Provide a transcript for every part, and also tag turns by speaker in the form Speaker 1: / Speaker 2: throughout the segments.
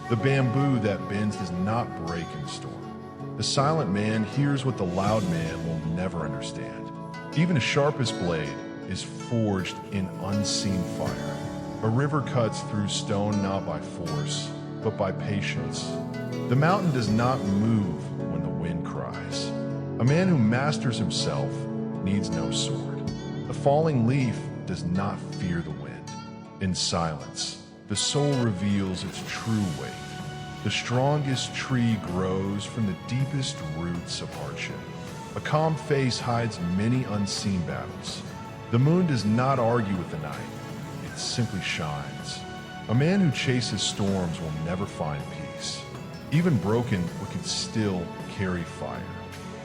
Speaker 1: The bamboo that bends does not break in the storm. The silent man hears what the loud man will never understand. Even the sharpest blade is forged in unseen fire. A river cuts through stone not by force, but by patience. The mountain does not move when the wind cries. A man who masters himself needs no sword. The falling leaf does not fear the wind. In silence, the soul reveals its true weight. The strongest tree grows from the deepest roots of hardship. A calm face hides many unseen battles. The moon does not argue with the night. It simply shines. A man who chases storms will never find peace. Even broken wood can still carry fire.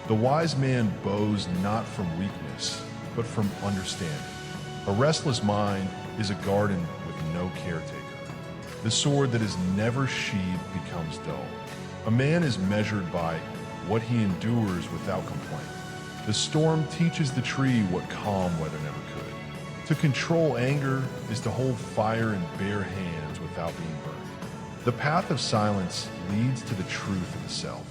Speaker 1: The wise man bows not from weakness, but from understanding. A restless mind is a garden with no caretaker. The sword that is never sheathed becomes dull. A man is measured by what he endures without complaint. The storm teaches the tree what calm weather never could. To control anger is to hold fire in bare hands without being burned. The path of silence leads to the truth of the self.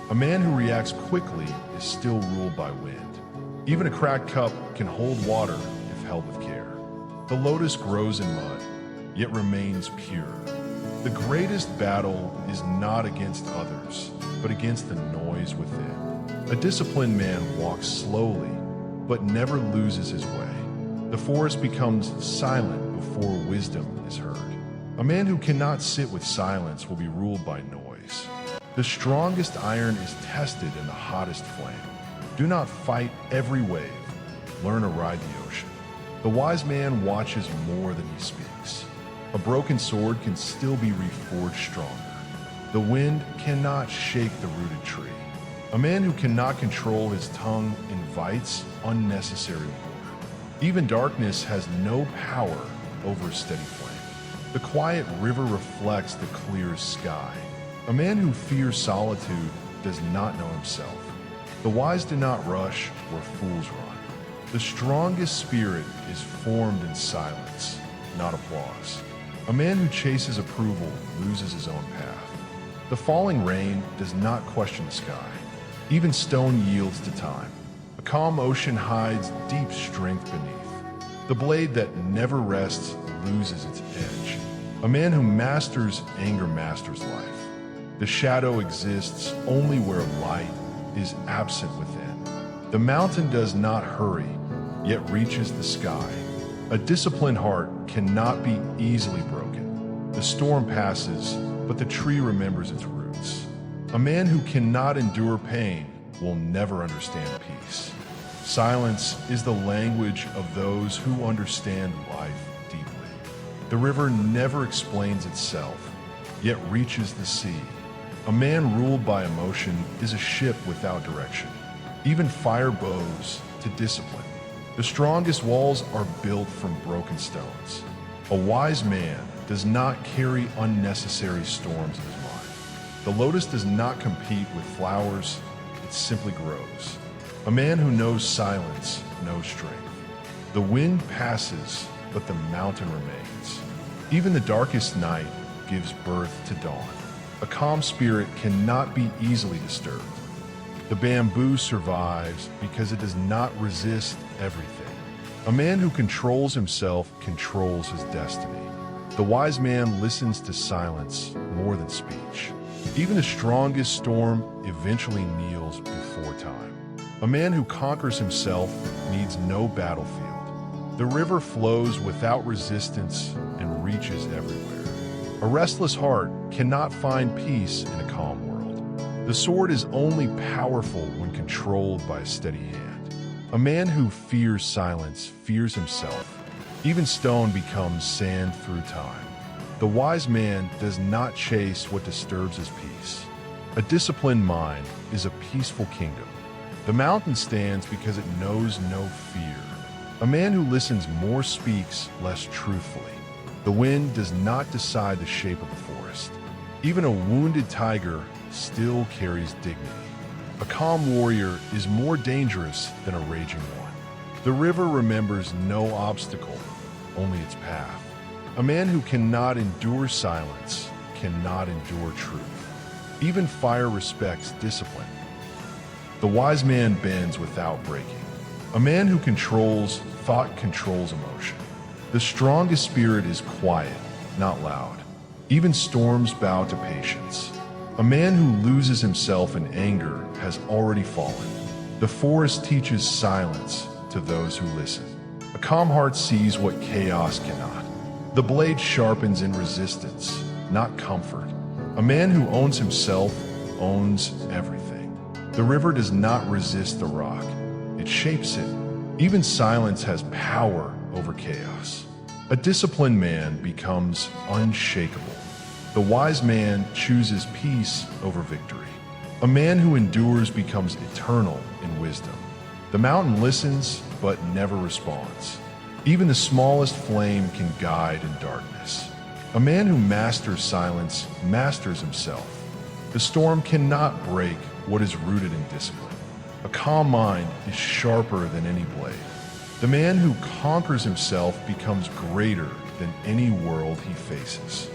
Speaker 1: A man who reacts quickly is still ruled by wind. Even a cracked cup can hold water if held with care. The lotus grows in mud, yet remains pure. The greatest battle is not against others, but against the noise within. A disciplined man walks slowly, but never loses his way. The forest becomes silent before wisdom is heard. A man who cannot sit with silence will be ruled by noise. The strongest iron is tested in the hottest flame. Do not fight every wave. Learn to ride the ocean. The wise man watches more than he speaks. A broken sword can still be reforged stronger. The wind cannot shake the rooted tree. A man who cannot control his tongue invites unnecessary war. Even darkness has no power over a steady flame. The quiet river reflects the clear sky. A man who fears solitude does not know himself. The wise do not rush where fools run. The strongest spirit is formed in silence, not applause. A man who chases approval loses his own path. The falling rain does not question the sky. Even stone yields to time. A calm ocean hides deep strength beneath. The blade that never rests loses its edge. A man who masters anger masters life. The shadow exists only where light is absent within. The mountain does not hurry, yet reaches the sky. A disciplined heart cannot be easily broken. The storm passes, but the tree remembers its roots. A man who cannot endure pain will never understand peace. Silence is the language of those who understand life deeply. The river never explains itself, yet reaches the sea. A man ruled by emotion is a ship without direction. Even fire bows to discipline. The strongest walls are built from broken stones. A wise man does not carry unnecessary storms in his mind. The lotus does not compete with flowers, it simply grows. A man who knows silence knows strength. The wind passes, but the mountain remains. Even the darkest night gives birth to dawn. A calm spirit cannot be easily disturbed. The bamboo survives because it does not resist everything. A man who controls himself controls his destiny. The wise man listens to silence more than speech. Even the strongest storm eventually kneels before time. A man who conquers himself needs no battlefield. The river flows without resistance and reaches everywhere. A restless heart cannot find peace in a calm world. The sword is only powerful when controlled by a steady hand. A man who fears silence fears himself. Even stone becomes sand through time. The wise man does not chase what disturbs his peace. A disciplined mind is a peaceful kingdom. The mountain stands because it knows no fear. A man who listens more speaks less truthfully. The wind does not decide the shape of the forest. Even a wounded tiger still carries dignity. A calm warrior is more dangerous than a raging one. The river remembers no obstacle, only its path. A man who cannot endure silence cannot endure truth. Even fire respects discipline. The wise man bends without breaking. A man who controls thought controls emotion. The strongest spirit is quiet, not loud. Even storms bow to patience. A man who loses himself in anger has already fallen. The forest teaches silence to those who listen. A calm heart sees what chaos cannot. The blade sharpens in resistance, not comfort. A man who owns himself owns everything. The river does not resist the rock. It shapes it. Even silence has power over chaos. A disciplined man becomes unshakable. The wise man chooses peace over victory. A man who endures becomes eternal in wisdom. The mountain listens, but never responds. Even the smallest flame can guide in darkness. A man who masters silence masters himself. The storm cannot break what is rooted in discipline. A calm mind is sharper than any blade. The man who conquers himself becomes greater than any world he faces.